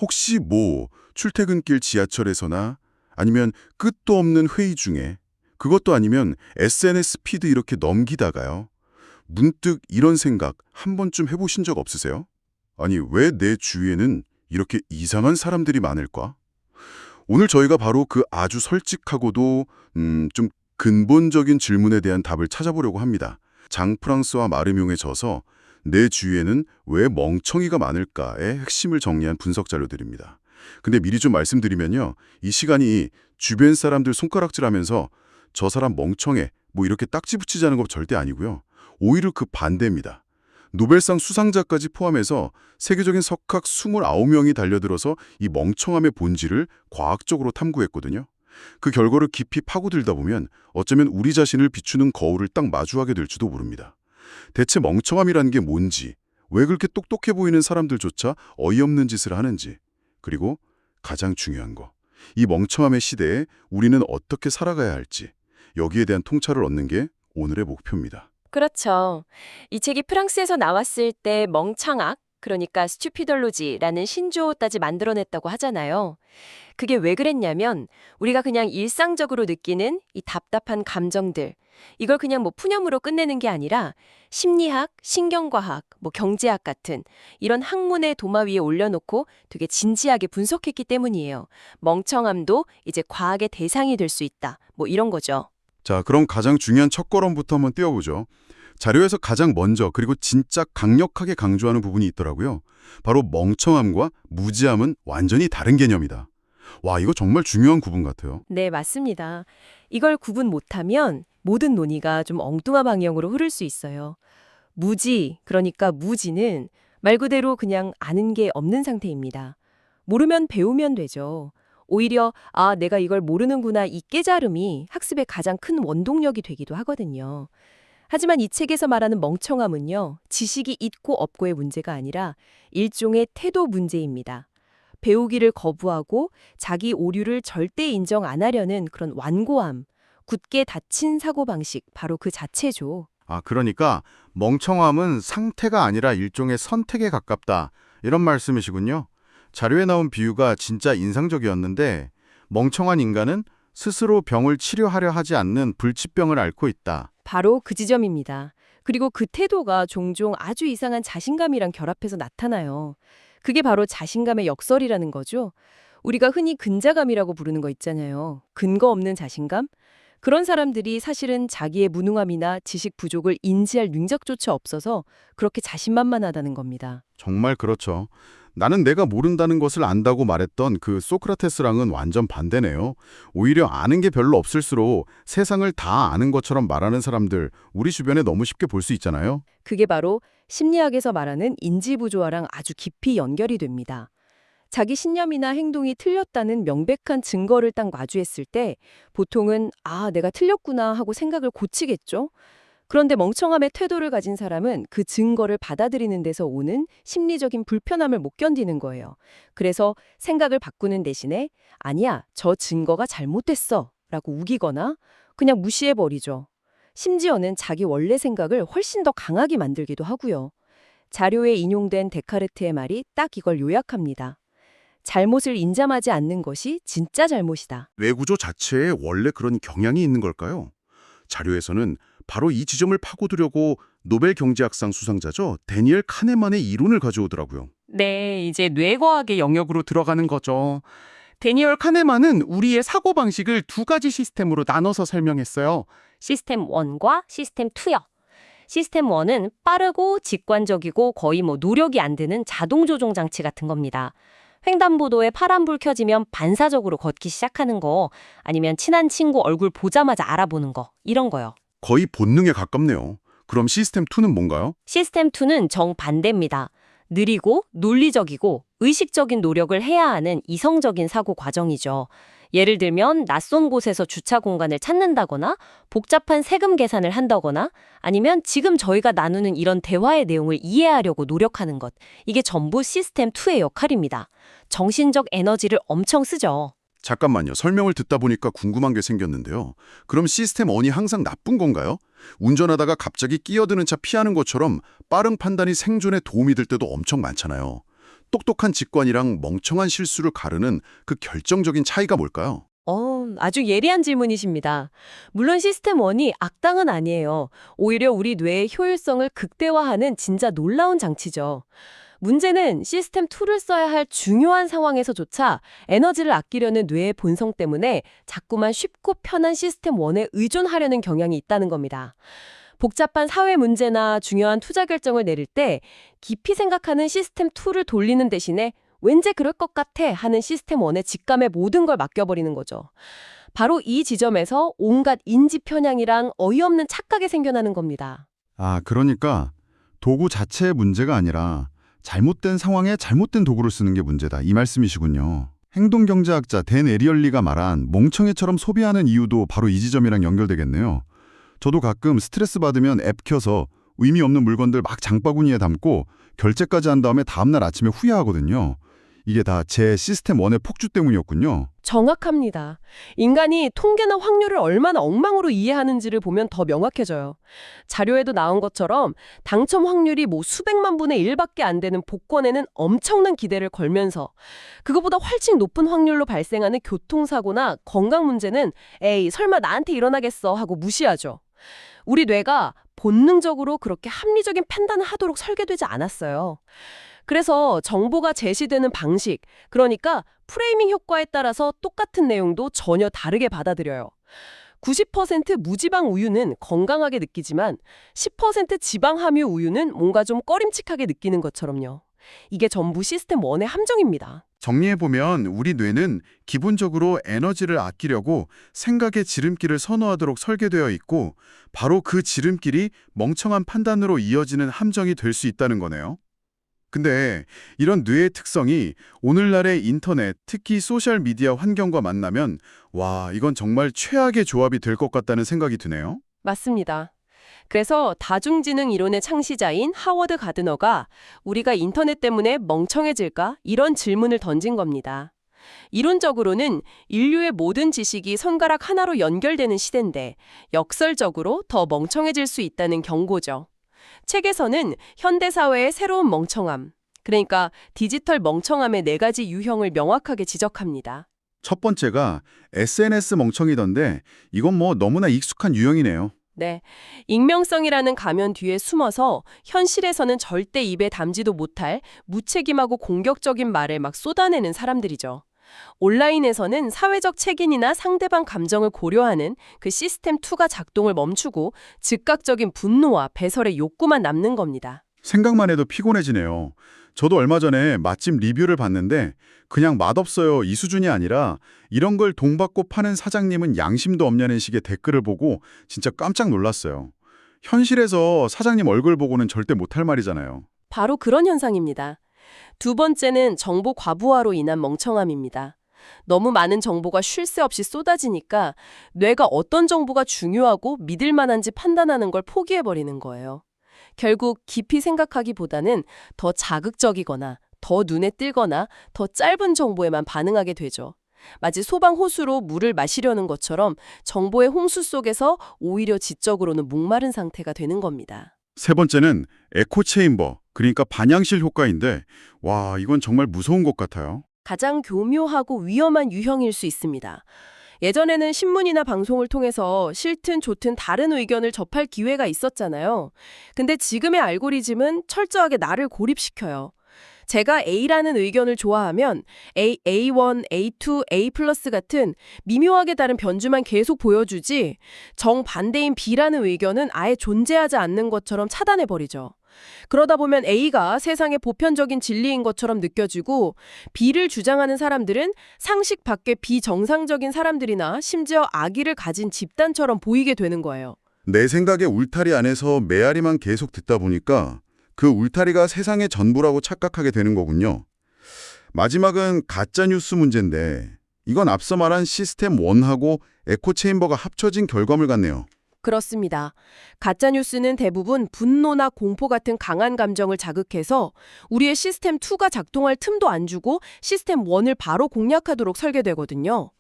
혹시 출퇴근길 지하철에서나 아니면 끝도 없는 회의 중에 그것도 아니면 SNS 피드 이렇게 넘기다가요. 문득 이런 생각 한 번쯤 해보신 적 없으세요? 아니, 왜 내 주위에는 이렇게 이상한 사람들이 많을까? 오늘 저희가 바로 그 아주 솔직하고도 좀 근본적인 질문에 대한 답을 찾아보려고 합니다. 장 프랑스와 마르뇽에 져서 내 주위에는 왜 멍청이가 많을까의 핵심을 정리한 분석 자료들입니다. 근데 미리 좀 말씀드리면요. 이 시간이 주변 사람들 손가락질하면서 저 사람 멍청해 이렇게 딱지 붙이자는 거 절대 아니고요. 오히려 그 반대입니다. 노벨상 수상자까지 포함해서 세계적인 석학 29명이 달려들어서 이 멍청함의 본질을 과학적으로 탐구했거든요. 그 결과를 깊이 파고들다 보면 어쩌면 우리 자신을 비추는 거울을 딱 마주하게 될지도 모릅니다. 대체 멍청함이라는 게 뭔지, 왜 그렇게 똑똑해 보이는 사람들조차 어이없는 짓을 하는지, 그리고 가장 중요한 거, 이 멍청함의 시대에 우리는 어떻게 살아가야 할지, 여기에 대한 통찰을 얻는 게 오늘의 목표입니다. 그렇죠. 이 책이 프랑스에서 나왔을 때 멍청학, 그러니까 스튜피덜로지라는 신조어까지 만들어냈다고 하잖아요. 그게 왜 그랬냐면 우리가 그냥 일상적으로 느끼는 이 답답한 감정들, 이걸 그냥 푸념으로 끝내는 게 아니라 심리학, 신경과학, 경제학 같은 이런 학문의 도마 위에 올려놓고 되게 진지하게 분석했기 때문이에요. 멍청함도 이제 과학의 대상이 될 수 있다. 이런 거죠. 자, 그럼 가장 중요한 첫걸음부터 한번 띄워보죠. 자료에서 가장 먼저 그리고 진짜 강력하게 강조하는 부분이 있더라고요. 바로 멍청함과 무지함은 완전히 다른 개념이다. 와, 이거 정말 중요한 구분 같아요. 네, 맞습니다. 이걸 구분 못하면 모든 논의가 좀 엉뚱한 방향으로 흐를 수 있어요. 무지, 그러니까 무지는 말 그대로 그냥 아는 게 없는 상태입니다. 모르면 배우면 되죠. 오히려 내가 이걸 모르는구나 이 깨달음이 학습의 가장 큰 원동력이 되기도 하거든요. 하지만 이 책에서 말하는 멍청함은요, 지식이 있고 없고의 문제가 아니라 일종의 태도 문제입니다. 배우기를 거부하고 자기 오류를 절대 인정 안 하려는 그런 완고함, 굳게 닫힌 사고방식, 바로 그 자체죠. 그러니까 멍청함은 상태가 아니라 일종의 선택에 가깝다. 이런 말씀이시군요. 자료에 나온 비유가 진짜 인상적이었는데 멍청한 인간은 스스로 병을 치료하려 하지 않는 불치병을 앓고 있다. 바로 그 지점입니다. 그리고 그 태도가 종종 아주 이상한 자신감이랑 결합해서 나타나요. 그게 바로 자신감의 역설이라는 거죠. 우리가 흔히 근자감이라고 부르는 거 있잖아요. 근거 없는 자신감? 그런 사람들이 사실은 자기의 무능함이나 지식 부족을 인지할 능력조차 없어서 그렇게 자신만만하다는 겁니다. 정말 그렇죠. 나는 내가 모른다는 것을 안다고 말했던 그 소크라테스랑은 완전 반대네요. 오히려 아는 게 별로 없을수록 세상을 다 아는 것처럼 말하는 사람들 우리 주변에 너무 쉽게 볼 수 있잖아요. 그게 바로 심리학에서 말하는 인지부조화랑 아주 깊이 연결이 됩니다. 자기 신념이나 행동이 틀렸다는 명백한 증거를 딱 마주했을 때 보통은 내가 틀렸구나 하고 생각을 고치겠죠? 그런데 멍청함의 태도를 가진 사람은 그 증거를 받아들이는 데서 오는 심리적인 불편함을 못 견디는 거예요. 그래서 생각을 바꾸는 대신에 아니야, 저 증거가 잘못됐어 라고 우기거나 그냥 무시해버리죠. 심지어는 자기 원래 생각을 훨씬 더 강하게 만들기도 하고요. 자료에 인용된 데카르트의 말이 딱 이걸 요약합니다. 잘못을 인정하지 않는 것이 진짜 잘못이다. 뇌구조 자체에 원래 그런 경향이 있는 걸까요? 자료에서는 바로 이 지점을 파고들려고 노벨 경제학상 수상자죠. 데니엘 카네만의 이론을 가져오더라고요. 네, 이제 뇌과학의 영역으로 들어가는 거죠. 데니얼 카네만은 우리의 사고방식을 두 가지 시스템으로 나눠서 설명했어요. 시스템 1과 시스템 2요. 시스템 1은 빠르고 직관적이고 거의 노력이 안 드는 자동 조종 장치 같은 겁니다. 횡단보도에 파란불 켜지면 반사적으로 걷기 시작하는 거, 아니면 친한 친구 얼굴 보자마자 알아보는 거, 이런 거요. 거의 본능에 가깝네요. 그럼 시스템 2는 뭔가요? 시스템 2는 정반대입니다. 느리고 논리적이고 의식적인 노력을 해야 하는 이성적인 사고 과정이죠. 예를 들면 낯선 곳에서 주차 공간을 찾는다거나 복잡한 세금 계산을 한다거나 아니면 지금 저희가 나누는 이런 대화의 내용을 이해하려고 노력하는 것. 이게 전부 시스템 2의 역할입니다. 정신적 에너지를 엄청 쓰죠. 잠깐만요. 설명을 듣다 보니까 궁금한 게 생겼는데요. 그럼 시스템 1이 항상 나쁜 건가요? 운전하다가 갑자기 끼어드는 차 피하는 것처럼 빠른 판단이 생존에 도움이 될 때도 엄청 많잖아요. 똑똑한 직관이랑 멍청한 실수를 가르는 그 결정적인 차이가 뭘까요? 아주 예리한 질문이십니다. 물론 시스템 1이 악당은 아니에요. 오히려 우리 뇌의 효율성을 극대화하는 진짜 놀라운 장치죠. 문제는 시스템 2를 써야 할 중요한 상황에서조차 에너지를 아끼려는 뇌의 본성 때문에 자꾸만 쉽고 편한 시스템 1에 의존하려는 경향이 있다는 겁니다. 복잡한 사회 문제나 중요한 투자 결정을 내릴 때 깊이 생각하는 시스템 2를 돌리는 대신에 왠지 그럴 것 같아 하는 시스템 1의 직감에 모든 걸 맡겨버리는 거죠. 바로 이 지점에서 온갖 인지 편향이랑 어이없는 착각이 생겨나는 겁니다. 아, 그러니까 도구 자체의 문제가 아니라 잘못된 상황에 잘못된 도구를 쓰는 게 문제다. 이 말씀이시군요. 행동경제학자 댄 에리얼리가 말한 멍청이처럼 소비하는 이유도 바로 이 지점이랑 연결되겠네요. 저도 가끔 스트레스 받으면 앱 켜서 의미 없는 물건들 막 장바구니에 담고 결제까지 한 다음에 다음날 아침에 후회하거든요. 이게 다 제 시스템 1의 폭주 때문이었군요. 정확합니다. 인간이 통계나 확률을 얼마나 엉망으로 이해하는지를 보면 더 명확해져요. 자료에도 나온 것처럼 당첨 확률이 수백만 분의 1밖에 안 되는 복권에는 엄청난 기대를 걸면서 그거보다 훨씬 높은 확률로 발생하는 교통사고나 건강 문제는 에이 설마 나한테 일어나겠어 하고 무시하죠. 우리 뇌가 본능적으로 그렇게 합리적인 판단을 하도록 설계되지 않았어요. 그래서 정보가 제시되는 방식, 그러니까 프레이밍 효과에 따라서 똑같은 내용도 전혀 다르게 받아들여요. 90% 무지방 우유는 건강하게 느끼지만 10% 지방 함유 우유는 뭔가 좀 꺼림칙하게 느끼는 것처럼요. 이게 전부 시스템 1의 함정입니다. 정리해보면 우리 뇌는 기본적으로 에너지를 아끼려고 생각의 지름길을 선호하도록 설계되어 있고 바로 그 지름길이 멍청한 판단으로 이어지는 함정이 될 수 있다는 거네요. 근데 이런 뇌의 특성이 오늘날의 인터넷, 특히 소셜미디어 환경과 만나면 와, 이건 정말 최악의 조합이 될 것 같다는 생각이 드네요. 맞습니다. 그래서 다중지능 이론의 창시자인 하워드 가드너가 우리가 인터넷 때문에 멍청해질까? 이런 질문을 던진 겁니다. 이론적으로는 인류의 모든 지식이 손가락 하나로 연결되는 시대인데 역설적으로 더 멍청해질 수 있다는 경고죠. 책에서는 현대사회의 새로운 멍청함, 그러니까 디지털 멍청함의 4가지 유형을 명확하게 지적합니다. 첫 번째가 SNS 멍청이던데 이건 너무나 익숙한 유형이네요. 네, 익명성이라는 가면 뒤에 숨어서 현실에서는 절대 입에 담지도 못할 무책임하고 공격적인 말을 막 쏟아내는 사람들이죠. 온라인에서는 사회적 책임이나 상대방 감정을 고려하는 그 시스템 2가 작동을 멈추고 즉각적인 분노와 배설의 욕구만 남는 겁니다. 생각만 해도 피곤해지네요. 저도 얼마 전에 맛집 리뷰를 봤는데 그냥 맛없어요 이 수준이 아니라 이런 걸 돈받고 파는 사장님은 양심도 없냐는 식의 댓글을 보고 진짜 깜짝 놀랐어요. 현실에서 사장님 얼굴 보고는 절대 못할 말이잖아요. 바로 그런 현상입니다. 두 번째는 정보 과부하로 인한 멍청함입니다. 너무 많은 정보가 쉴 새 없이 쏟아지니까 뇌가 어떤 정보가 중요하고 믿을 만한지 판단하는 걸 포기해버리는 거예요. 결국 깊이 생각하기보다는 더 자극적이거나 더 눈에 띄거나 더 짧은 정보에만 반응하게 되죠. 마치 소방호수로 물을 마시려는 것처럼 정보의 홍수 속에서 오히려 지적으로는 목마른 상태가 되는 겁니다. 세 번째는 에코체인버, 그러니까 반향실 효과인데 와, 이건 정말 무서운 것 같아요. 가장 교묘하고 위험한 유형일 수 있습니다. 예전에는 신문이나 방송을 통해서 싫든 좋든 다른 의견을 접할 기회가 있었잖아요. 근데 지금의 알고리즘은 철저하게 나를 고립시켜요. 제가 A라는 의견을 좋아하면 A1, A2, A+ 같은 미묘하게 다른 변주만 계속 보여주지 정반대인 B라는 의견은 아예 존재하지 않는 것처럼 차단해버리죠. 그러다 보면 A가 세상의 보편적인 진리인 것처럼 느껴지고 B를 주장하는 사람들은 상식 밖의 비정상적인 사람들이나 심지어 악의를 가진 집단처럼 보이게 되는 거예요. 내 생각의 울타리 안에서 메아리만 계속 듣다 보니까 그 울타리가 세상의 전부라고 착각하게 되는 거군요. 마지막은 가짜뉴스 문제인데 이건 앞서 말한 시스템 1하고 에코체인버가 합쳐진 결과물 같네요. 그렇습니다. 가짜뉴스는 대부분 분노나 공포 같은 강한 감정을 자극해서 우리의 시스템 2가 작동할 틈도 안 주고 시스템 1을 바로 공략하도록 설계되거든요.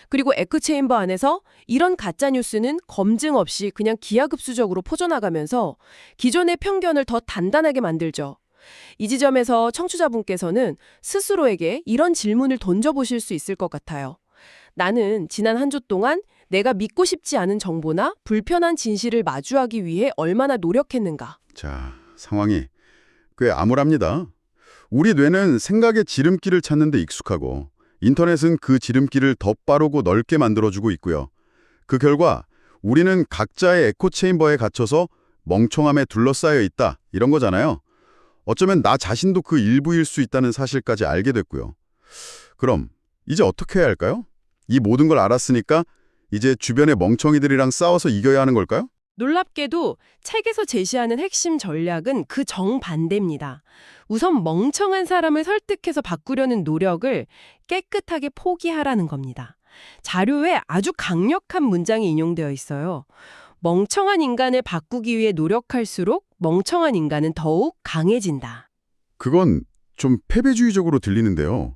그리고 에코체인버 안에서 이런 가짜뉴스는 검증 없이 그냥 기하급수적으로 퍼져나가면서 기존의 편견을 더 단단하게 만들죠. 이 지점에서 청취자분께서는 스스로에게 이런 질문을 던져보실 수 있을 것 같아요. 나는 지난 한 주 동안 내가 믿고 싶지 않은 정보나 불편한 진실을 마주하기 위해 얼마나 노력했는가? 자, 상황이 꽤 암울합니다. 우리 뇌는 생각의 지름길을 찾는 데 익숙하고 인터넷은 그 지름길을 더 빠르고 넓게 만들어주고 있고요. 그 결과 우리는 각자의 에코체인버에 갇혀서 멍청함에 둘러싸여 있다, 이런 거잖아요. 어쩌면 나 자신도 그 일부일 수 있다는 사실까지 알게 됐고요. 그럼 이제 어떻게 해야 할까요? 이 모든 걸 알았으니까 이제 주변의 멍청이들이랑 싸워서 이겨야 하는 걸까요? 놀랍게도 책에서 제시하는 핵심 전략은 그 정반대입니다. 우선 멍청한 사람을 설득해서 바꾸려는 노력을 깨끗하게 포기하라는 겁니다. 자료에 아주 강력한 문장이 인용되어 있어요. 멍청한 인간을 바꾸기 위해 노력할수록 멍청한 인간은 더욱 강해진다. 그건 좀 패배주의적으로 들리는데요.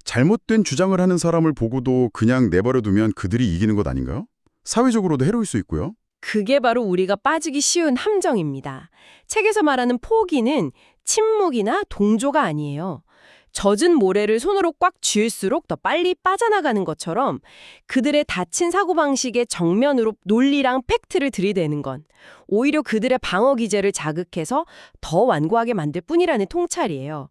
잘못된 주장을 하는 사람을 보고도 그냥 내버려두면 그들이 이기는 것 아닌가요? 사회적으로도 해로울 수 있고요. 그게 바로 우리가 빠지기 쉬운 함정입니다. 책에서 말하는 포기는 침묵이나 동조가 아니에요. 젖은 모래를 손으로 꽉 쥐을수록 더 빨리 빠져나가는 것처럼 그들의 닫힌 사고방식의 정면으로 논리랑 팩트를 들이대는 건 오히려 그들의 방어 기제를 자극해서 더 완고하게 만들 뿐이라는 통찰이에요.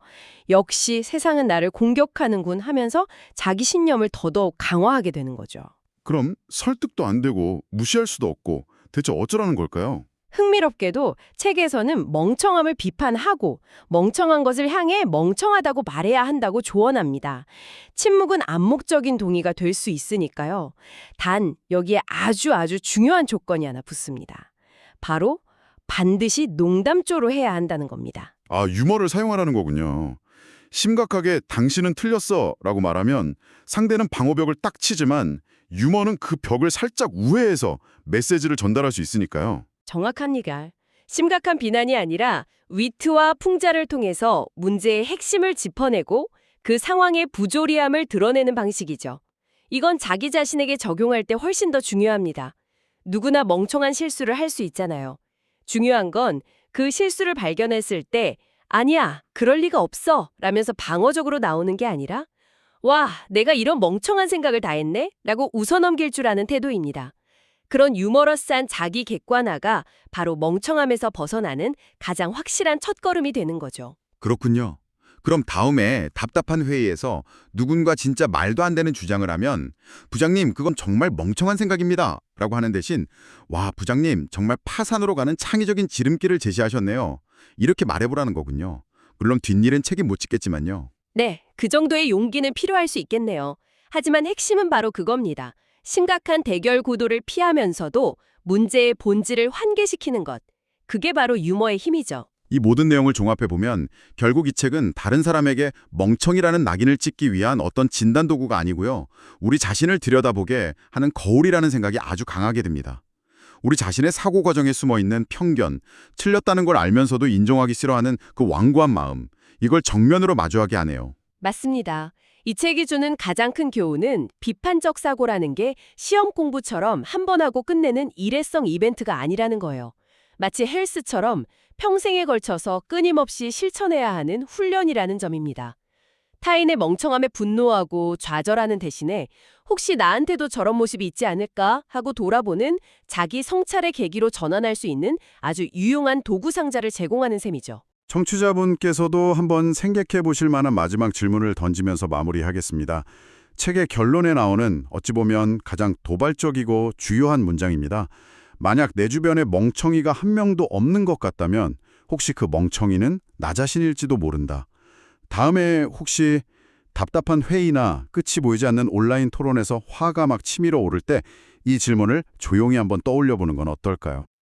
역시 세상은 나를 공격하는군 하면서 자기 신념을 더더욱 강화하게 되는 거죠. 그럼 설득도 안 되고 무시할 수도 없고 대체 어쩌라는 걸까요? 흥미롭게도 책에서는 멍청함을 비판하고 멍청한 것을 향해 멍청하다고 말해야 한다고 조언합니다. 침묵은 암묵적인 동의가 될 수 있으니까요. 단 여기에 아주 중요한 조건이 하나 붙습니다. 바로 반드시 농담조로 해야 한다는 겁니다. 아, 유머를 사용하라는 거군요. 심각하게 당신은 틀렸어 라고 말하면 상대는 방어벽을 딱 치지만 유머는 그 벽을 살짝 우회해서 메시지를 전달할 수 있으니까요. 정확합니다. 심각한 비난이 아니라 위트와 풍자를 통해서 문제의 핵심을 짚어내고 그 상황의 부조리함을 드러내는 방식이죠. 이건 자기 자신에게 적용할 때 훨씬 더 중요합니다. 누구나 멍청한 실수를 할 수 있잖아요. 중요한 건 그 실수를 발견했을 때 아니야, 그럴 리가 없어 라면서 방어적으로 나오는 게 아니라 와, 내가 이런 멍청한 생각을 다 했네? 라고 웃어넘길 줄 아는 태도입니다. 그런 유머러스한 자기 객관화가 바로 멍청함에서 벗어나는 가장 확실한 첫걸음이 되는 거죠. 그렇군요. 그럼 다음에 답답한 회의에서 누군가 진짜 말도 안 되는 주장을 하면 부장님, 그건 정말 멍청한 생각입니다. 라고 하는 대신 와, 부장님, 정말 파산으로 가는 창의적인 지름길을 제시하셨네요. 이렇게 말해보라는 거군요. 물론 뒷일은 책임 못 지겠지만요. 네, 그 정도의 용기는 필요할 수 있겠네요. 하지만 핵심은 바로 그겁니다. 심각한 대결 구도를 피하면서도 문제의 본질을 환기시키는 것. 그게 바로 유머의 힘이죠. 이 모든 내용을 종합해보면 결국 이 책은 다른 사람에게 멍청이라는 낙인을 찍기 위한 어떤 진단도구가 아니고요. 우리 자신을 들여다보게 하는 거울이라는 생각이 아주 강하게 듭니다. 우리 자신의 사고 과정에 숨어있는 편견, 틀렸다는 걸 알면서도 인정하기 싫어하는 그 완고한 마음, 이걸 정면으로 마주하게 하네요. 맞습니다. 이 책이 주는 가장 큰 교훈은 비판적 사고라는 게 시험 공부처럼 한 번 하고 끝내는 일회성 이벤트가 아니라는 거예요. 마치 헬스처럼 평생에 걸쳐서 끊임없이 실천해야 하는 훈련이라는 점입니다. 타인의 멍청함에 분노하고 좌절하는 대신에 혹시 나한테도 저런 모습이 있지 않을까 하고 돌아보는 자기 성찰의 계기로 전환할 수 있는 아주 유용한 도구 상자를 제공하는 셈이죠. 청취자분께서도 한번 생각해 보실 만한 마지막 질문을 던지면서 마무리하겠습니다. 책의 결론에 나오는 어찌 보면 가장 도발적이고 주요한 문장입니다. 만약 내 주변에 멍청이가 한 명도 없는 것 같다면 혹시 그 멍청이는 나 자신일지도 모른다. 다음에 혹시 답답한 회의나 끝이 보이지 않는 온라인 토론에서 화가 막 치밀어 오를 때 이 질문을 조용히 한번 떠올려 보는 건 어떨까요?